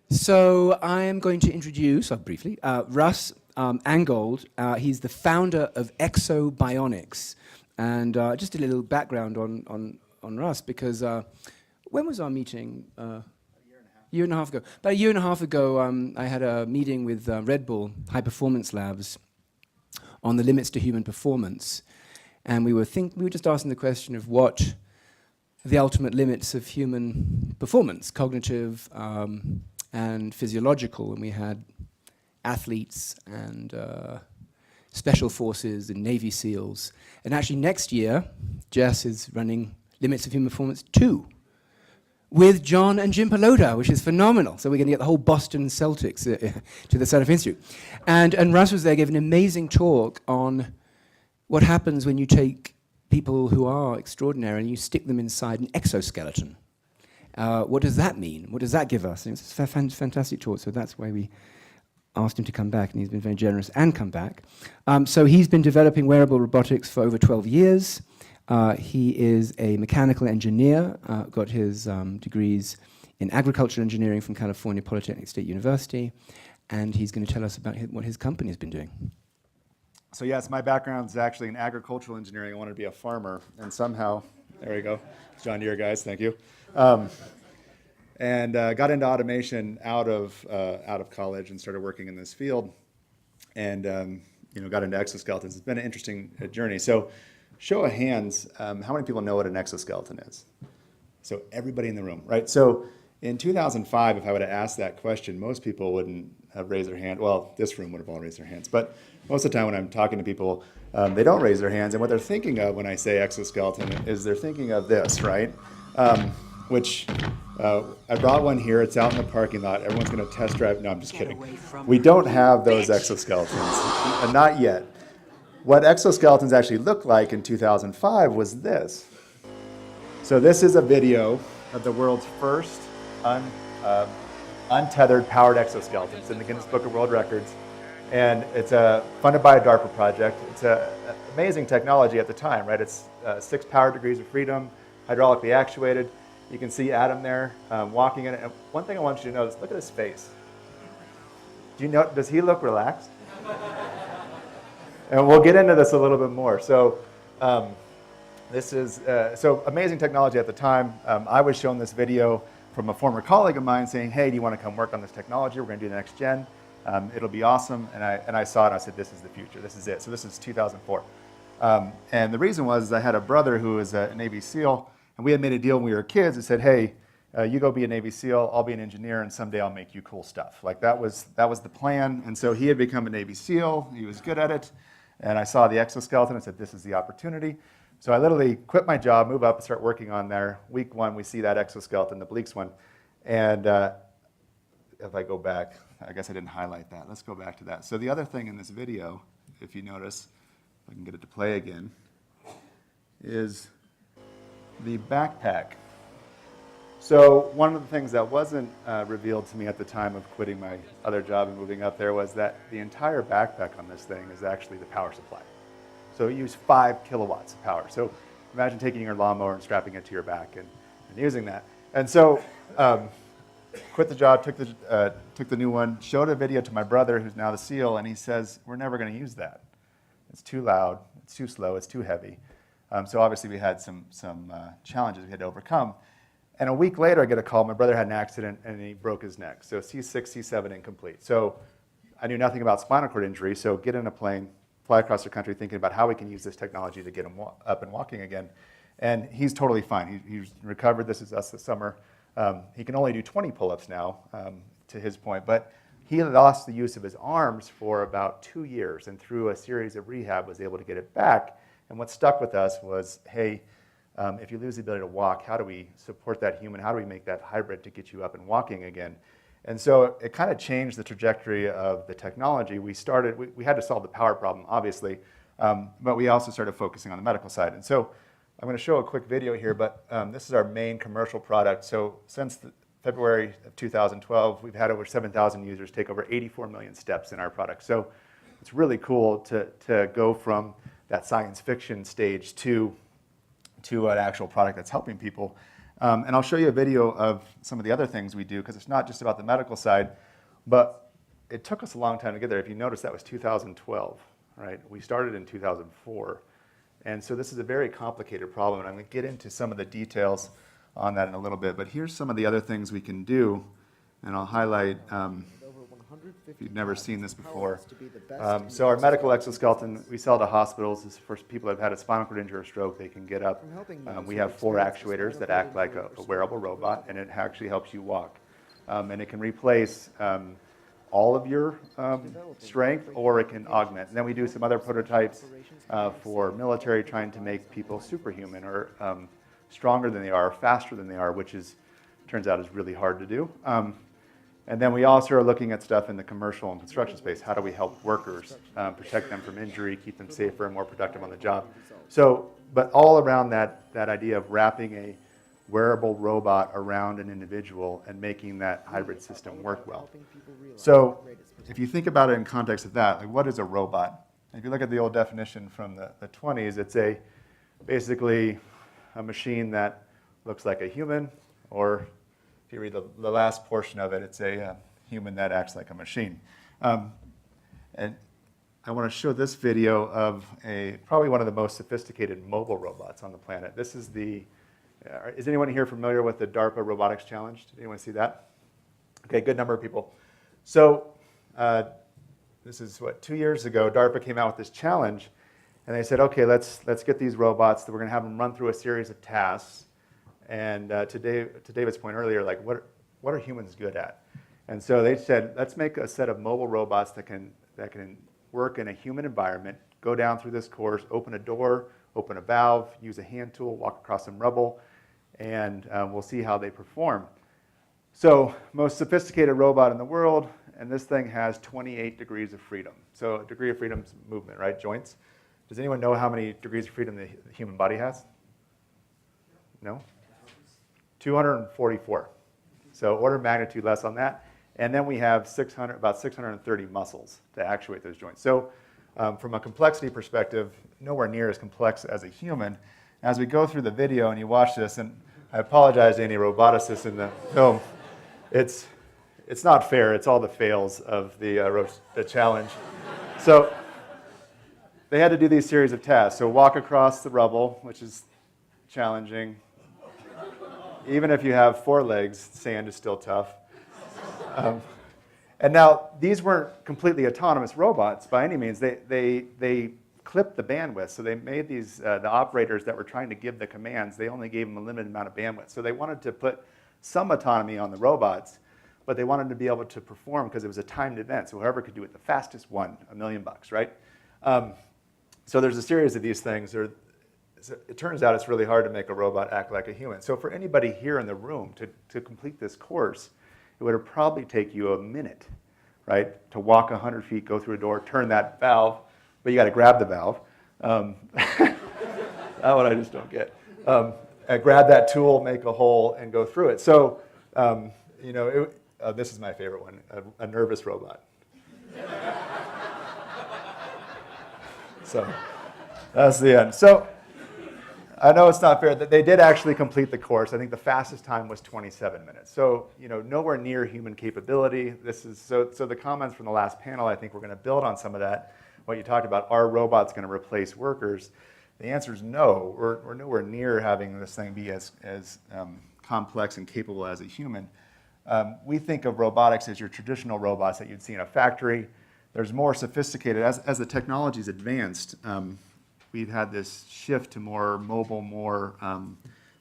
So I am going to introduce, briefly, Russ Angold. He's the founder of Ekso Bionics. And just a little background on Russ, because when was our meeting? Year and a half ago. About a year and a half ago, I had a meeting with Red Bull High Performance Labs on the limits to human performance. And we were just asking the question of what the ultimate limits of human performance, cognitive, and physiological, and we had athletes and special forces and Navy SEALs. And actually next year, Jess is running Limits of Human Performance 2 with John and Jim Pelota, which is phenomenal. So we're going to get the whole Boston Celtics to the South Institute. And Russ was there, gave an amazing talk on what happens when you take people who are extraordinary and you stick them inside an exoskeleton. What does that mean? What does that give us? And it's a fantastic talk, so that's why we asked him to come back, and he's been very generous and come back. So he's been developing wearable robotics for over 12 years. He is a mechanical engineer, got his degrees in agricultural engineering from California Polytechnic State University, and he's going to tell us about what his company has been doing. So yes, my background is actually in agricultural engineering. I wanted to be a farmer, and somehow, there we go, John Deere guys, thank you. And got into automation out of college and started working in this field, and got into exoskeletons. It's been an interesting journey. So, show of hands, how many people know what an exoskeleton is? So everybody in the room, right? So in 2005, if I would have asked that question, most people wouldn't have raised their hand. Well, this room would have all raised their hands, but most of the time when I'm talking to people, they don't raise their hands, and what they're thinking of when I say exoskeleton is they're thinking of this, right? Which I brought one here. It's out in the parking lot. Everyone's going to test drive. No, I'm just kidding. We don't have those exoskeletons, not yet. What exoskeletons actually looked like in 2005 was this. So this is a video of the world's first untethered powered exoskeleton. It's in the Guinness Book of World Records, and it's funded by a DARPA project. It's an amazing technology at the time, right? It's 6 power degrees of freedom, hydraulically actuated. You can see Adam there walking in it. And one thing I want you to notice, look at his face. Does he look relaxed? And we'll get into this a little bit more. So this is, so amazing technology at the time. I was shown this video from a former colleague of mine saying, hey, do you want to come work on this technology? We're going to do the next gen. It'll be awesome. And I saw it and I said, this is the future. This is it. So this is 2004. And the reason was I had a brother who was a Navy SEAL, and we had made a deal when we were kids and said, hey, you go be a Navy SEAL, I'll be an engineer, and someday I'll make you cool stuff. Like that was the plan. And so he had become a Navy SEAL. He was good at it. And I saw the exoskeleton and said, this is the opportunity. So I literally quit my job, move up, and start working on there. Week 1, we see that exoskeleton, the Bleaks one. And if I go back, I guess I didn't highlight that. Let's go back to that. So the other thing in this video, if you notice, if I can get it to play again, is the backpack. So one of the things that wasn't revealed to me at the time of quitting my other job and moving up there was that the entire backpack on this thing is actually the power supply. So you use 5 kilowatts of power. So imagine taking your lawnmower and strapping it to your back and using that. And so quit the job, took the new one, showed a video to my brother who's now the SEAL, and he says, we're never going to use that. It's too loud, it's too slow, it's too heavy. So obviously we had some challenges we had to overcome. And a week later, I get a call. My brother had an accident, and he broke his neck. So C6, C7 incomplete. So I knew nothing about spinal cord injury, so get in a plane, fly across the country thinking about how we can use this technology to get him up and walking again. And he's totally fine. He's recovered. This is us this summer. He can only do 20 pull-ups now, to his point. But he lost the use of his arms for about 2 years, and through a series of rehab was able to get it back. And what stuck with us was, hey, if you lose the ability to walk, how do we support that human? How do we make that hybrid to get you up and walking again? And so it kind of changed the trajectory of the technology. We had to solve the power problem, obviously, but we also started focusing on the medical side. And so I'm going to show a quick video here, but this is our main commercial product. So since February of 2012, we've had over 7,000 users take over 84 million steps in our product. So it's really cool to go from that science fiction stage to an actual product that's helping people. And I'll show you a video of some of the other things we do, because it's not just about the medical side, but it took us a long time to get there. If you notice, that was 2012, right? We started in 2004. And so this is a very complicated problem, and I'm going to get into some of the details on that in a little bit. But here's some of the other things we can do, and I'll highlight, if you've never seen this before. So our medical exoskeleton, we sell to hospitals. This is for people that have had a spinal cord injury or stroke. They can get up. We have 4 actuators that act like a wearable robot, and it actually helps you walk. And it can replace all of your strength, or it can augment. And then we do some other prototypes for military, trying to make people superhuman, or stronger than they are, faster than they are, which turns out is really hard to do. And then we also are looking at stuff in the commercial and construction space. How do we help workers, protect them from injury, keep them safer and more productive on the job? So, but all around that idea of wrapping a wearable robot around an individual and making that hybrid system work well. So if you think about it in context of that, like, what is a robot? If you look at the old definition from the 20s, it's basically a machine that looks like a human, or if you read the last portion of it, it's a human that acts like a machine. And I want to show this video of probably one of the most sophisticated mobile robots on the planet. This is is anyone here familiar with the DARPA Robotics Challenge? Did anyone see that? Okay, good number of people. So this is 2 years ago, DARPA came out with this challenge, and they said, okay, let's get these robots. We're going to have them run through a series of tasks. And to David's point earlier, like, what are humans good at? And so they said, let's make a set of mobile robots that can work in a human environment, go down through this course, open a door, open a valve, use a hand tool, walk across some rubble, and we'll see how they perform. So, most sophisticated robot in the world, and this thing has 28 degrees of freedom. So, a degree of freedom is movement, right? Joints. Does anyone know how many degrees of freedom the human body has? No? 244. So, order of magnitude less on that. And then we have about 630 muscles to actuate those joints. So, from a complexity perspective, nowhere near as complex as a human. As we go through the video and you watch this, and I apologize to any roboticists in the film, it's not fair. It's all the fails of the challenge. So they had to do these series of tasks. So walk across the rubble, which is challenging. Even if you have 4 legs, sand is still tough. And now, these weren't completely autonomous robots by any means. They clipped the bandwidth. So they made these, the operators that were trying to give the commands, they only gave them a limited amount of bandwidth. So they wanted to put some autonomy on the robots, but they wanted to be able to perform because it was a timed event. So whoever could do it the fastest won $1 million, right? So there's a series of these things. It turns out it's really hard to make a robot act like a human. So for anybody here in the room to complete this course, it would have probably take you a minute, right, to walk 100 feet, go through a door, turn that valve, but you got to grab the valve. That one I just don't get. Grab that tool, make a hole, and go through it. So, this is my favorite one, a nervous robot. So that's the end. So I know it's not fair. They did actually complete the course. I think the fastest time was 27 minutes. So, nowhere near human capability. So the comments from the last panel, I think we're going to build on some of that. What you talked about, are robots going to replace workers? The answer is no. We're nowhere near having this thing be as complex and capable as a human. We think of robotics as your traditional robots that you'd see in a factory. There's more sophisticated, as the technology's advanced, we've had this shift to more mobile, more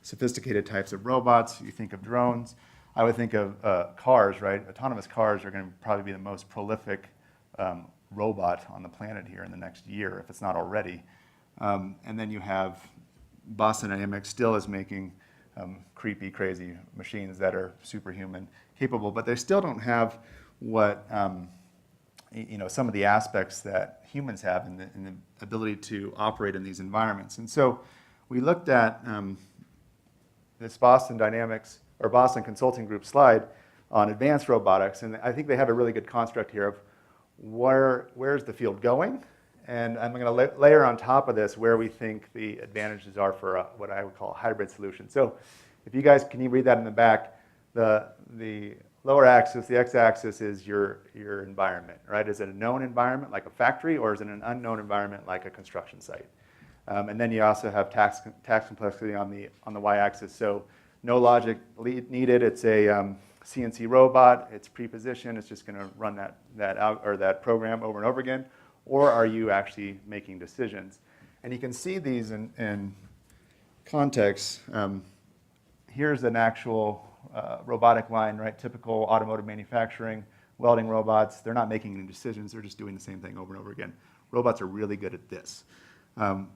sophisticated types of robots. You think of drones. I would think of cars, right? Autonomous cars are going to probably be the most prolific robot on the planet here in the next year, if it's not already. And then you have Boston Dynamics still is making creepy, crazy machines that are superhuman capable, but they still don't have what some of the aspects that humans have in the ability to operate in these environments. And so we looked at this Boston Dynamics or Boston Consulting Group slide on advanced robotics, and I think they have a really good construct here of where's the field going, and I'm going to layer on top of this where we think the advantages are for what I would call a hybrid solution. So if you guys, can you read that in the back? The lower axis, the x-axis is your environment, right? Is it a known environment like a factory, or is it an unknown environment like a construction site? And then you also have task complexity on the y-axis. So no logic needed. It's a CNC robot. It's pre-positioned. It's just going to run that program over and over again. Or are you actually making decisions? And you can see these in context. Here's an actual robotic line, right? Typical automotive manufacturing, welding robots. They're not making any decisions. They're just doing the same thing over and over again. Robots are really good at this.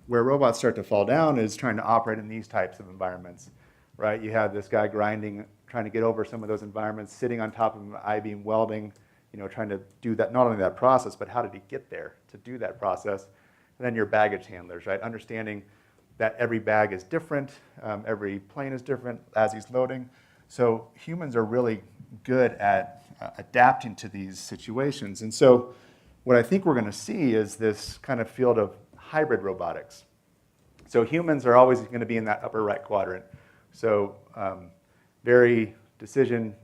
Where robots start to fall down is trying to operate in these types of environments, right? You have this guy grinding, trying to get over some of those environments, sitting on top of an I-beam welding, trying to do that, not only that process, but how did he get there to do that process? And then your baggage handlers, right? Understanding that every bag is different, every plane is different as he's loading. So humans are really good at adapting to these situations. And so what I think we're going to see is this kind of field of hybrid robotics. So humans are always going to be in that upper right quadrant. So very decision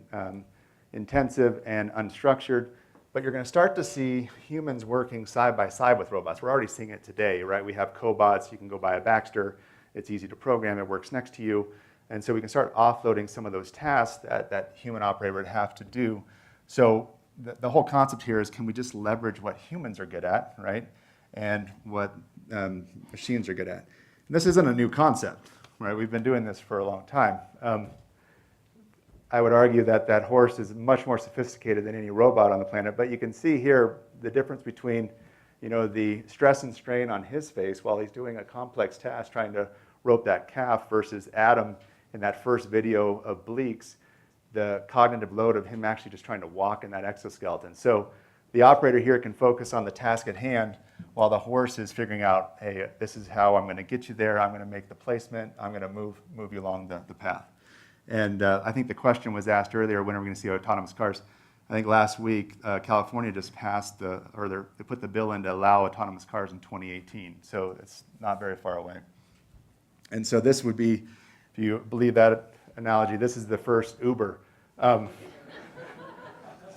intensive and unstructured, but you're going to start to see humans working side by side with robots. We're already seeing it today, right? We have cobots. You can go buy a Baxter. It's easy to program. It works next to you. And so we can start offloading some of those tasks that human operator would have to do. So the whole concept here is, can we just leverage what humans are good at, right? And what machines are good at. And this isn't a new concept, right? We've been doing this for a long time. I would argue that horse is much more sophisticated than any robot on the planet, but you can see here the difference between the stress and strain on his face while he's doing a complex task trying to rope that calf versus Adam in that first video of Bleaks, the cognitive load of him actually just trying to walk in that exoskeleton. So the operator here can focus on the task at hand while the horse is figuring out, hey, this is how I'm going to get you there. I'm going to make the placement. I'm going to move you along the path. And I think the question was asked earlier, when are we going to see autonomous cars? I think last week, California just passed they put the bill in to allow autonomous cars in 2018. So it's not very far away. And so this would be, if you believe that analogy, this is the first Uber.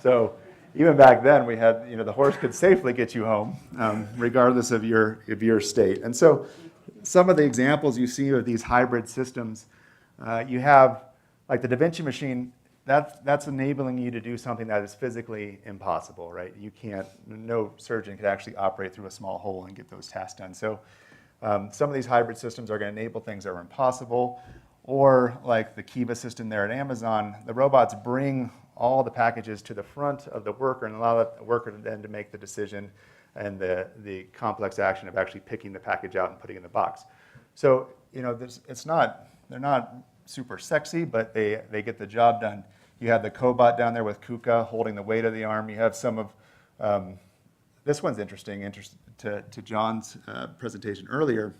So even back then, we had, the horse could safely get you home, regardless of your state. And so some of the examples you see of these hybrid systems, you have, like the Da Vinci machine, that's enabling you to do something that is physically impossible, right? No surgeon could actually operate through a small hole and get those tasks done. So some of these hybrid systems are going to enable things that are impossible, or like the Kiva system there at Amazon, the robots bring all the packages to the front of the worker and allow the worker then to make the decision and the complex action of actually picking the package out and putting it in the box. So, they're not super sexy, but they get the job done. You have the cobot down there with KUKA holding the weight of the arm. You have some of, this one's interesting to John's presentation earlier,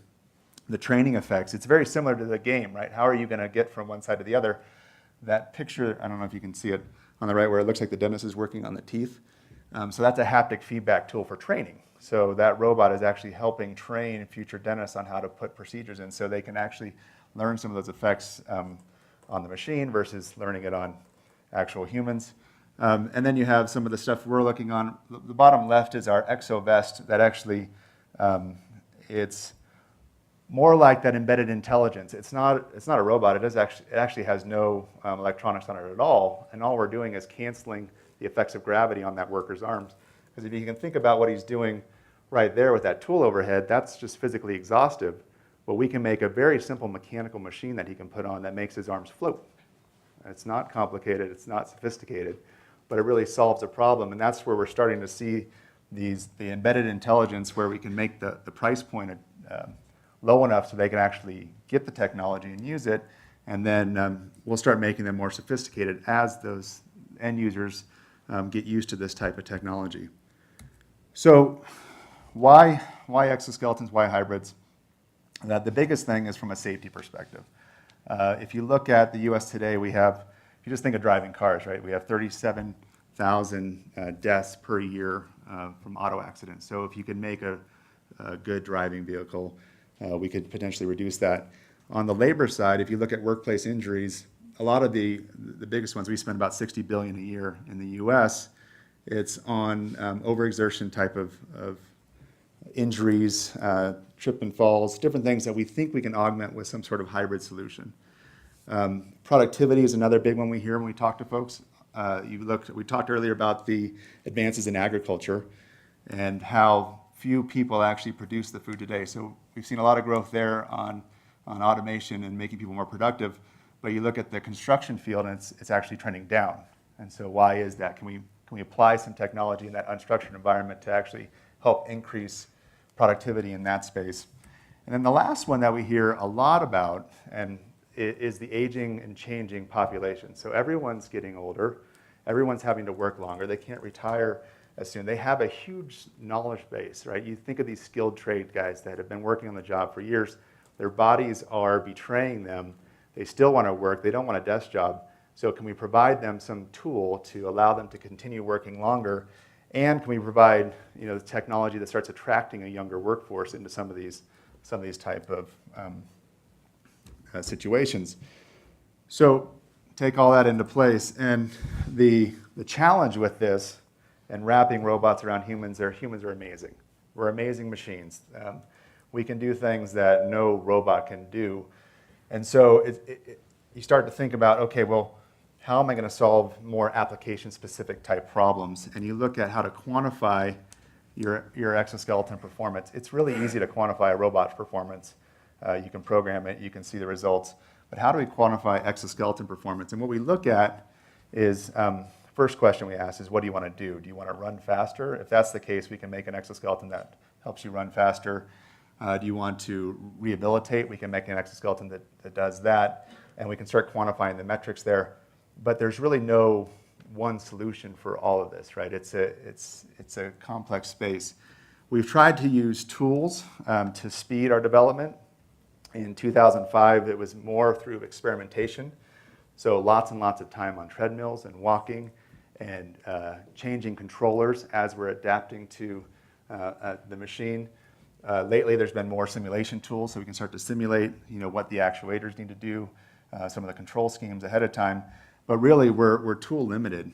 the training effects. It's very similar to the game, right? How are you going to get from one side to the other? That picture, I don't know if you can see it on the right, where it looks like the dentist is working on the teeth. So that's a haptic feedback tool for training. So that robot is actually helping train future dentists on how to put procedures in so they can actually learn some of those effects on the machine versus learning it on actual humans. And then you have some of the stuff we're looking on. The bottom left is our Ekso vest that actually, it's more like that embedded intelligence. It's not a robot. It actually has no electronics on it at all. And all we're doing is canceling the effects of gravity on that worker's arms. Because if you can think about what he's doing right there with that tool overhead, that's just physically exhaustive. But we can make a very simple mechanical machine that he can put on that makes his arms float. It's not complicated, it's not sophisticated, but it really solves a problem. And that's where we're starting to see the embedded intelligence, where we can make the price point low enough so they can actually get the technology and use it. And then we'll start making them more sophisticated as those end users get used to this type of technology. So why exoskeletons, why hybrids? The biggest thing is from a safety perspective. If you look at the US today, if you just think of driving cars, right? We have 37,000 deaths per year from auto accidents. So if you could make a good driving vehicle, we could potentially reduce that. On the labor side, if you look at workplace injuries, a lot of the biggest ones, we spend about $60 billion a year in the US. It's on overexertion type of injuries, trip and falls, different things that we think we can augment with some sort of hybrid solution. Productivity is another big one we hear when we talk to folks. We talked earlier about the advances in agriculture and how few people actually produce the food today. So we've seen a lot of growth there on automation and making people more productive. But you look at the construction field and it's actually trending down. And so why is that? Can we apply some technology in that unstructured environment to actually help increase productivity in that space? And then the last one that we hear a lot about is the aging and changing population. So everyone's getting older. Everyone's having to work longer. They can't retire as soon. They have a huge knowledge base, right? You think of these skilled trade guys that have been working on the job for years. Their bodies are betraying them. They still want to work. They don't want a desk job. So can we provide them some tool to allow them to continue working longer? And can we provide, the technology that starts attracting a younger workforce into some of these type of situations? So take all that into place, and the challenge with this and wrapping robots around humans are amazing. We're amazing machines. We can do things that no robot can do. And so you start to think about, okay, well, how am I going to solve more application-specific type problems? And you look at how to quantify your exoskeleton performance. It's really easy to quantify a robot's performance. You can program it, you can see the results. But how do we quantify exoskeleton performance? And what we look at is, first question we ask is, what do you want to do? Do you want to run faster? If that's the case, we can make an exoskeleton that helps you run faster. Do you want to rehabilitate? We can make an exoskeleton that does that, and we can start quantifying the metrics there. But there's really no one solution for all of this, right? It's a complex space. We've tried to use tools to speed our development. In 2005, it was more through experimentation. So lots and lots of time on treadmills and walking and changing controllers as we're adapting to the machine. Lately, there's been more simulation tools, so we can start to simulate, what the actuators need to do, some of the control schemes ahead of time. But really, we're tool limited.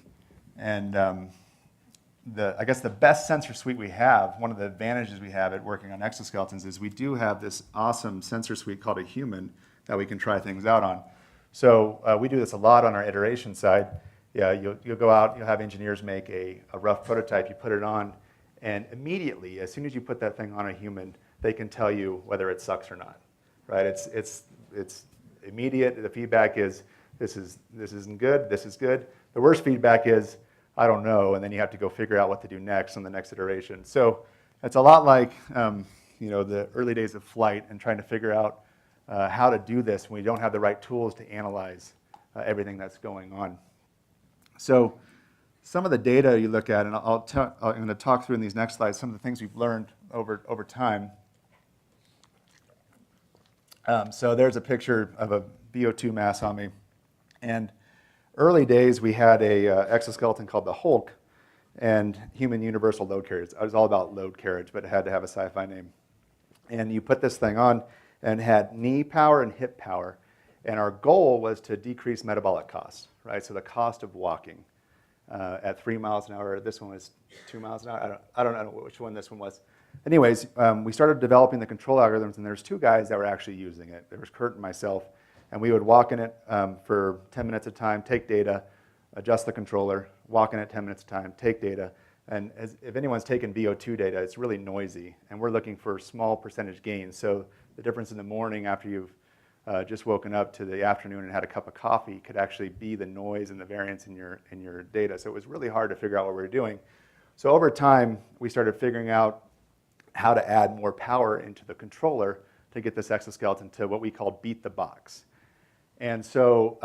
And I guess the best sensor suite we have, one of the advantages we have at working on exoskeletons is we do have this awesome sensor suite called a human that we can try things out on. So we do this a lot on our iteration side. Yeah, you'll go out, you'll have engineers make a rough prototype, you put it on, and immediately, as soon as you put that thing on a human, they can tell you whether it sucks or not, right? It's immediate. The feedback is, this isn't good, this is good. The worst feedback is, I don't know, and then you have to go figure out what to do next on the next iteration. So it's a lot like the early days of flight and trying to figure out how to do this when we don't have the right tools to analyze everything that's going on. So some of the data you look at, and I'm going to talk through in these next slides some of the things we've learned over time. So there's a picture of a VO2 mass on me. And early days, we had a exoskeleton called the Hulk and Human Universal Load Carrier. It was all about load carriage, but it had to have a sci-fi name. And you put this thing on and had knee power and hip power. And our goal was to decrease metabolic costs, right? So the cost of walking at 3 miles an hour. This one was 2 miles an hour. I don't know which one this one was. Anyways, we started developing the control algorithms, and there's two guys that were actually using it. There was Kurt and myself. And we would walk in it for 10 minutes at a time, take data, adjust the controller, walk in it 10 minutes at a time, take data. And if anyone's taken VO2 data, it's really noisy. And we're looking for small percentage gains. So the difference in the morning after you've just woken up to the afternoon and had a cup of coffee could actually be the noise and the variance in your data. So it was really hard to figure out what we were doing. So over time, we started figuring out how to add more power into the controller to get this exoskeleton to what we called beat the box. And so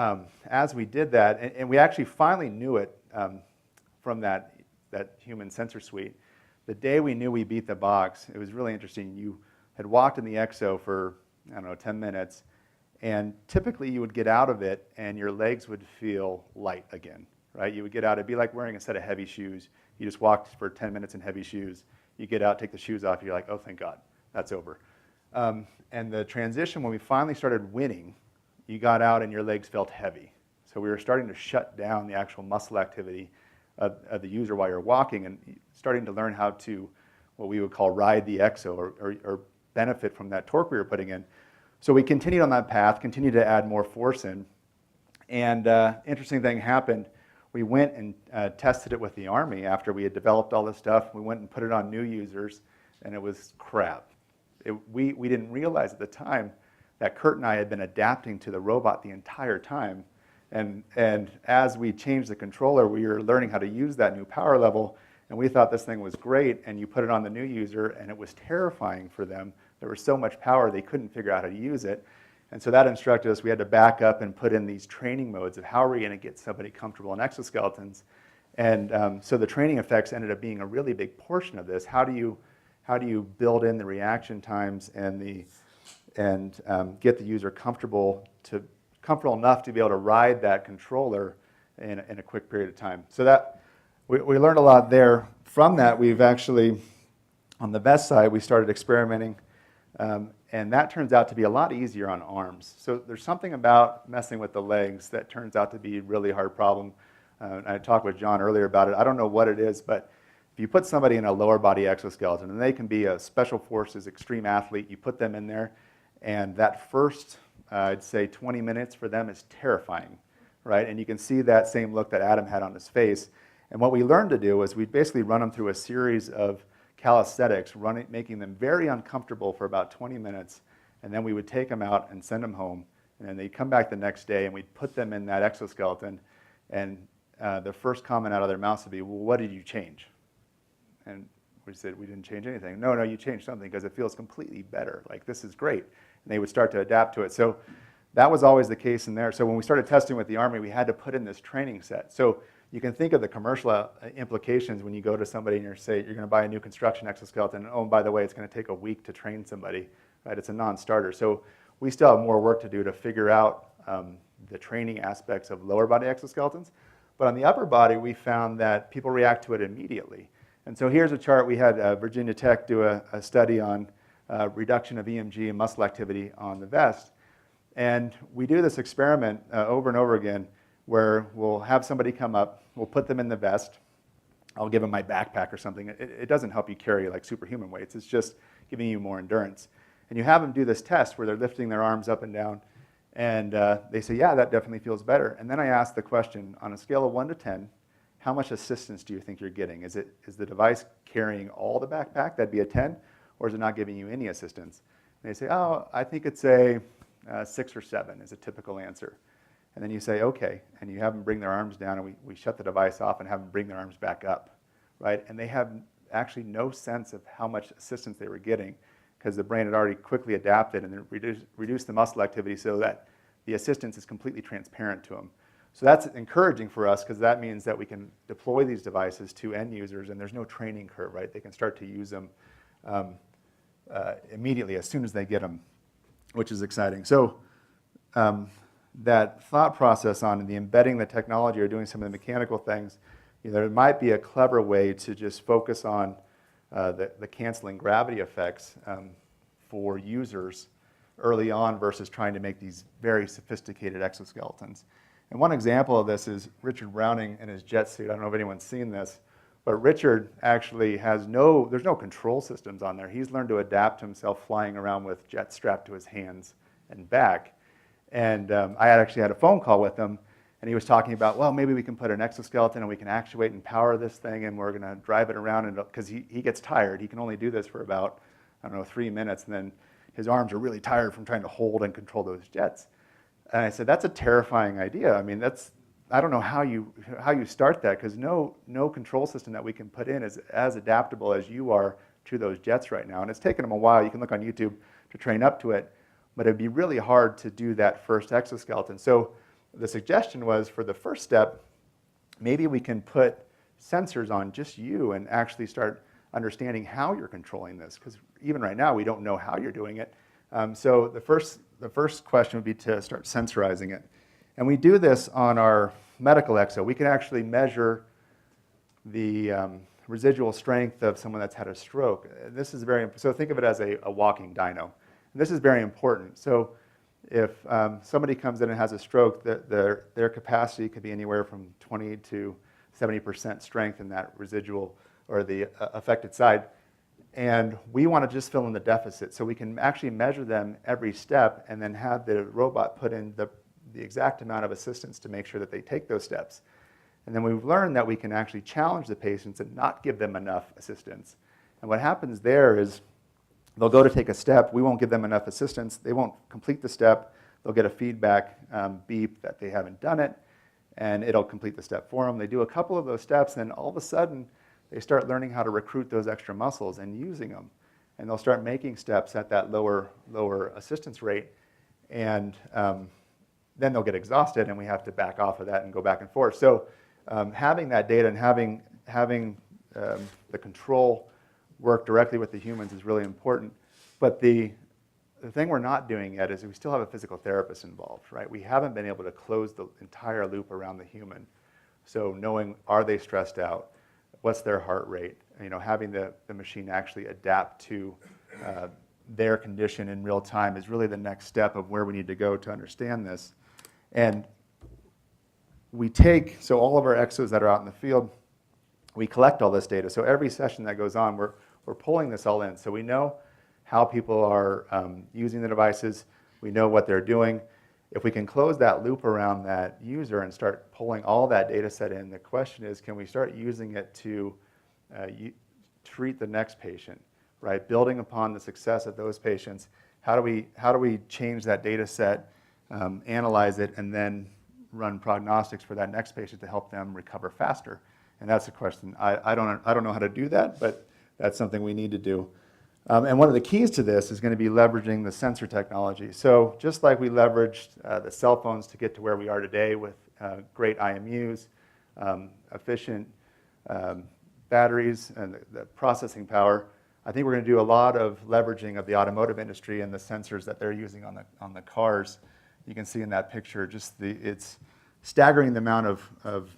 as we did that, and we actually finally knew it from that human sensor suite, the day we knew we beat the box, it was really interesting. You had walked in the Ekso for, 10 minutes, and typically you would get out of it and your legs would feel light again, right? You would get out, it'd be like wearing a set of heavy shoes. You just walked for 10 minutes in heavy shoes. You get out, take the shoes off, you're like, oh, thank God, that's over. And the transition, when we finally started winning, you got out and your legs felt heavy. So we were starting to shut down the actual muscle activity of the user while you're walking and starting to learn how to, what we would call ride the Ekso or benefit from that torque we were putting in. So we continued on that path, continued to add more force in. And interesting thing happened. We went and tested it with the Army after we had developed all this stuff. We went and put it on new users, and it was crap. We didn't realize at the time that Kurt and I had been adapting to the robot the entire time. And as we changed the controller, we were learning how to use that new power level, and we thought this thing was great, and you put it on the new user, and it was terrifying for them. There was so much power, they couldn't figure out how to use it. And so that instructed us, we had to back up and put in these training modes of how are we going to get somebody comfortable in exoskeletons. And so the training effects ended up being a really big portion of this. How do you build in the reaction times and get the user comfortable enough to be able to ride that controller in a quick period of time? So that we learned a lot there. From that, we've actually, on the vest side, we started experimenting, and that turns out to be a lot easier on arms. So there's something about messing with the legs that turns out to be a really hard problem. I talked with John earlier about it. I don't know what it is, but if you put somebody in a lower body exoskeleton, and they can be a special forces extreme athlete, you put them in there, and that first, I'd say 20 minutes for them is terrifying, right? And you can see that same look that Adam had on his face. And what we learned to do was we'd basically run them through a series of calisthenics, making them very uncomfortable for about 20 minutes, and then we would take them out and send them home, and then they'd come back the next day, and we'd put them in that exoskeleton, and the first comment out of their mouths would be, well, what did you change? And we said, we didn't change anything. No, you changed something because it feels completely better. Like, this is great. And they would start to adapt to it. So that was always the case in there. So when we started testing with the Army, we had to put in this training set. So you can think of the commercial implications when you go to somebody and you say you're going to buy a new construction exoskeleton, and oh, and by the way, it's going to take a week to train somebody, right? It's a non-starter. So we still have more work to do to figure out the training aspects of lower body exoskeletons. But on the upper body, we found that people react to it immediately. And so here's a chart. We had Virginia Tech do a study on reduction of EMG and muscle activity on the vest. And we do this experiment over and over again where we'll have somebody come up, we'll put them in the vest. I'll give them my backpack or something. It doesn't help you carry like superhuman weights. It's just giving you more endurance. And you have them do this test where they're lifting their arms up and down. And they say, yeah, that definitely feels better. And then I ask the question, on a scale of 1 to 10, how much assistance do you think you're getting? Is the device carrying all the backpack? That'd be a 10. Or is it not giving you any assistance? And they say, oh, I think it's a 6 or 7 is a typical answer. And then you say, okay, and you have them bring their arms down, and we shut the device off and have them bring their arms back up, right? And they have actually no sense of how much assistance they were getting because the brain had already quickly adapted and reduced the muscle activity so that the assistance is completely transparent to them. So that's encouraging for us because that means that we can deploy these devices to end users and there's no training curve, right? They can start to use them immediately as soon as they get them, which is exciting. So that thought process on the embedding the technology or doing some of the mechanical things, there might be a clever way to just focus on the canceling gravity effects for users early on versus trying to make these very sophisticated exoskeletons. And one example of this is Richard Browning in his jet suit. I don't know if anyone's seen this, but Richard actually there's no control systems on there. He's learned to adapt himself flying around with jets strapped to his hands and back. And I actually had a phone call with him, and he was talking about, well, maybe we can put an exoskeleton and we can actuate and power this thing, and we're going to drive it around, because he gets tired. He can only do this for about, 3 minutes, and then his arms are really tired from trying to hold and control those jets. And I said, that's a terrifying idea. I mean, I don't know how you start that, because no control system that we can put in is as adaptable as you are to those jets right now. And it's taken them a while. You can look on YouTube to train up to it, but it'd be really hard to do that first exoskeleton. So the suggestion was, for the first step, maybe we can put sensors on just you and actually start understanding how you're controlling this, because even right now we don't know how you're doing it. So the first question would be to start sensorizing it. And we do this on our medical Ekso. We can actually measure the residual strength of someone that's had a stroke. This is so think of it as a walking dyno. And this is very important. So if somebody comes in and has a stroke, their capacity could be anywhere from 20 to 70% strength in that residual or the affected side. And we want to just fill in the deficit. So we can actually measure them every step and then have the robot put in the exact amount of assistance to make sure that they take those steps. And then we've learned that we can actually challenge the patients and not give them enough assistance. And what happens there is they'll go to take a step. We won't give them enough assistance. They won't complete the step. They'll get a feedback beep that they haven't done it, and it'll complete the step for them. They do a couple of those steps, and all of a sudden, they start learning how to recruit those extra muscles and using them. And they'll start making steps at that lower assistance rate. And then they'll get exhausted, and we have to back off of that and go back and forth. So having that data and having the control work directly with the humans is really important. But the thing we're not doing yet is we still have a physical therapist involved, right? We haven't been able to close the entire loop around the human. So knowing, are they stressed out? What's their heart rate? Having the machine actually adapt to their condition in real time is really the next step of where we need to go to understand this. And so all of our Eksos that are out in the field, we collect all this data. So every session that goes on, we're pulling this all in. So we know how people are using the devices. We know what they're doing. If we can close that loop around that user and start pulling all that data set in, the question is, can we start using it to treat the next patient, right? Building upon the success of those patients, how do we change that data set, analyze it, and then run prognostics for that next patient to help them recover faster? And that's a question. I don't know how to do that, but that's something we need to do. And one of the keys to this is going to be leveraging the sensor technology. So just like we leveraged the cell phones to get to where we are today with great IMUs, efficient batteries, and the processing power, I think we're going to do a lot of leveraging of the automotive industry and the sensors that they're using on the cars. You can see in that picture it's staggering the amount of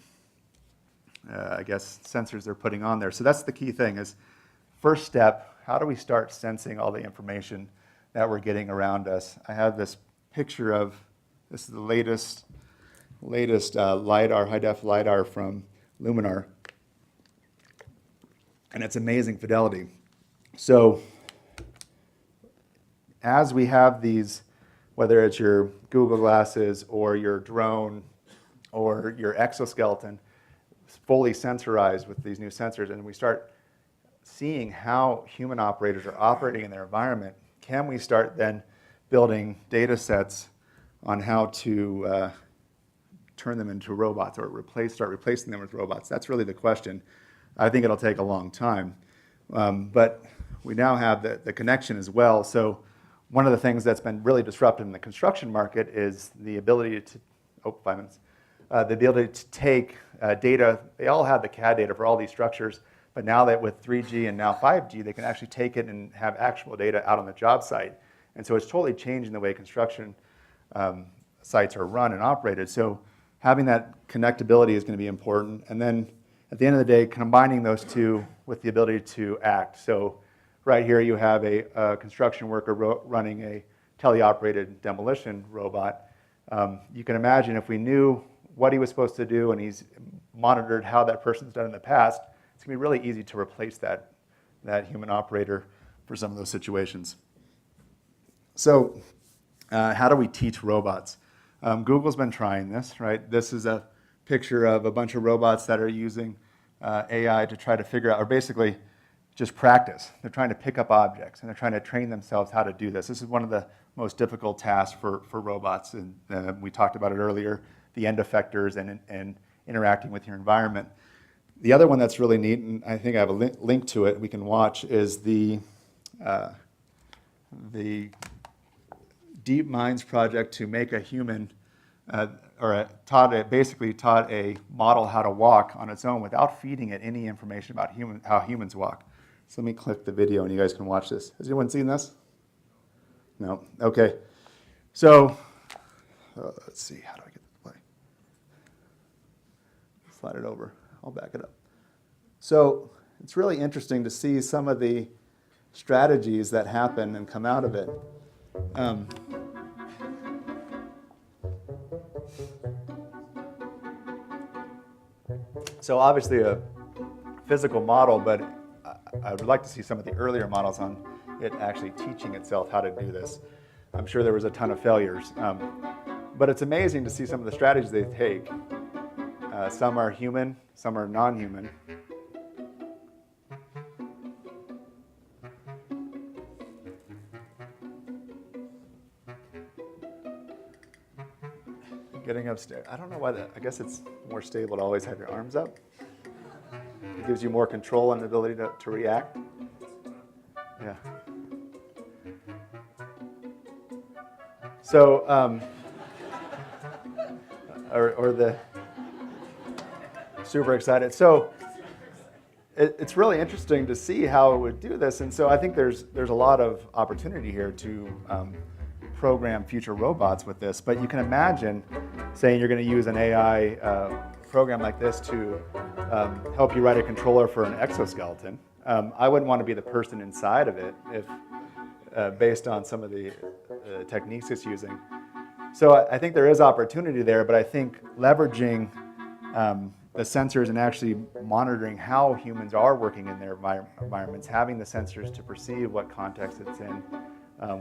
I guess, sensors they're putting on there. So that's the key thing is, first step, how do we start sensing all the information that we're getting around us? I have this picture of, this is the latest LiDAR, high-def LiDAR from Luminar. And it's amazing fidelity. So as we have these, whether it's your Google glasses or your drone or your exoskeleton, fully sensorized with these new sensors, and we start seeing how human operators are operating in their environment, can we start then building data sets on how to turn them into robots or start replacing them with robots? That's really the question. I think it'll take a long time. But we now have the connection as well. So one of the things that's been really disruptive in the construction market is the ability to, the ability to take data. They all have the CAD data for all these structures, but now that with 3G and now 5G, they can actually take it and have actual data out on the job site. And so it's totally changing the way construction sites are run and operated. So having that connectability is going to be important. And then at the end of the day, combining those two with the ability to act. So right here you have a construction worker running a teleoperated demolition robot. You can imagine if we knew what he was supposed to do and he's monitored how that person's done in the past, it's going to be really easy to replace that human operator for some of those situations. So how do we teach robots? Google's been trying this, right? This is a picture of a bunch of robots that are using AI to try to figure out, or basically just practice. They're trying to pick up objects, and they're trying to train themselves how to do this. This is one of the most difficult tasks for robots, and we talked about it earlier, the end effectors and interacting with your environment. The other one that's really neat, and I think I have a link to it we can watch, is the Deep Minds project to make a human, basically taught a model how to walk on its own without feeding it any information about how humans walk. So let me click the video and you guys can watch this. Has anyone seen this? No? Okay. So let's see, how do I get this to play? Slide it over. I'll back it up. So it's really interesting to see some of the strategies that happen and come out of it. Um, so obviously a physical model, but I would like to see some of the earlier models on it actually teaching itself how to do this. I'm sure there was a ton of failures. But it's amazing to see some of the strategies they take. Some are human, some are non-human. Getting upstairs. I don't know why that. I guess it's more stable to always have your arms up. It gives you more control and ability to react. Yeah. So, or the super excited. So it's really interesting to see how it would do this. And so I think there's a lot of opportunity here to program future robots with this. But you can imagine saying you're going to use an AI program like this to help you write a controller for an exoskeleton. I wouldn't want to be the person inside of it if, based on some of the techniques it's using. So I think there is opportunity there, but I think leveraging the sensors and actually monitoring how humans are working in their environments, having the sensors to perceive what context it's in,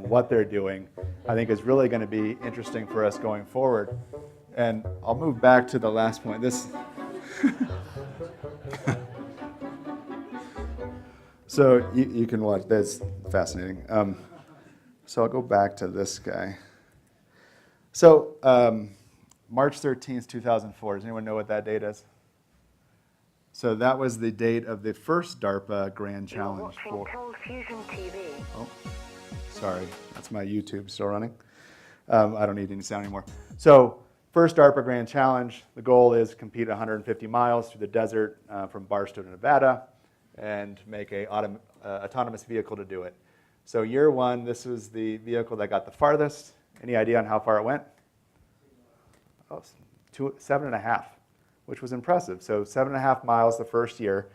what they're doing, I think is really going to be interesting for us going forward. And I'll move back to the last point. This. So you can watch. That's fascinating. So I'll go back to this guy. So March 13th, 2004. Does anyone know what that date is? So that was the date of the first DARPA Grand Challenge. You're watching Cold Fusion TV. Oh, sorry. That's my YouTube still running. I don't need any sound anymore. So first DARPA Grand Challenge. The goal is to compete 150 miles through the desert from Barstow to Nevada and make an autonomous vehicle to do it. So year one, this was the vehicle that got the farthest. Any idea on how far it went? Oh, 7.5, which was impressive. So 7.5 miles the first year.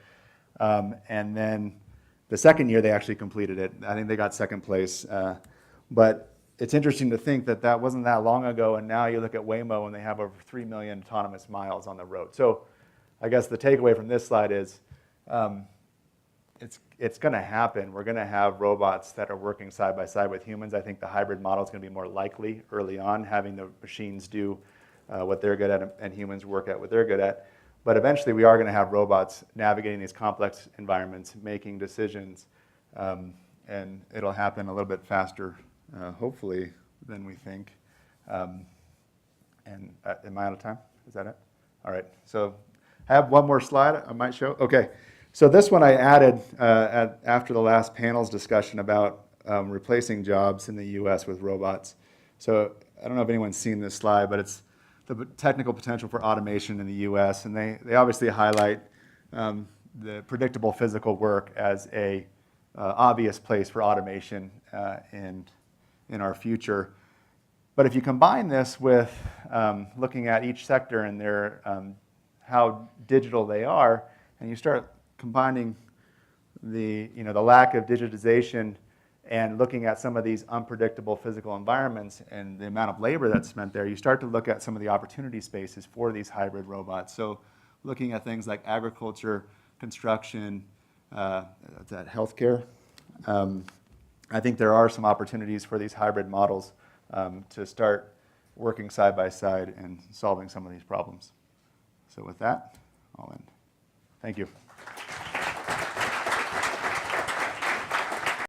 And then the second year, they actually completed it. I think they got second place. But it's interesting to think that that wasn't that long ago, and now you look at Waymo, and they have over 3 million autonomous miles on the road. So I guess the takeaway from this slide is it's going to happen. We're going to have robots that are working side by side with humans. I think the hybrid model is going to be more likely early on, having the machines do what they're good at and humans work at what they're good at. But eventually we are going to have robots navigating these complex environments, making decisions, and it'll happen a little bit faster, hopefully, than we think. And am I out of time? Is that it? All right. So I have one more slide I might show. Okay. So this one I added after the last panel's discussion about replacing jobs in the US with robots. So I don't know if anyone's seen this slide, but it's the technical potential for automation in the US. And they obviously highlight the predictable physical work as a obvious place for automation in our future. But if you combine this with looking at each sector and their how digital they are, and you start combining the lack of digitization and looking at some of these unpredictable physical environments and the amount of labor that's spent there, you start to look at some of the opportunity spaces for these hybrid robots. So looking at things like agriculture, construction, healthcare. I think there are some opportunities for these hybrid models to start working side by side and solving some of these problems. So with that, I'll end. Thank you.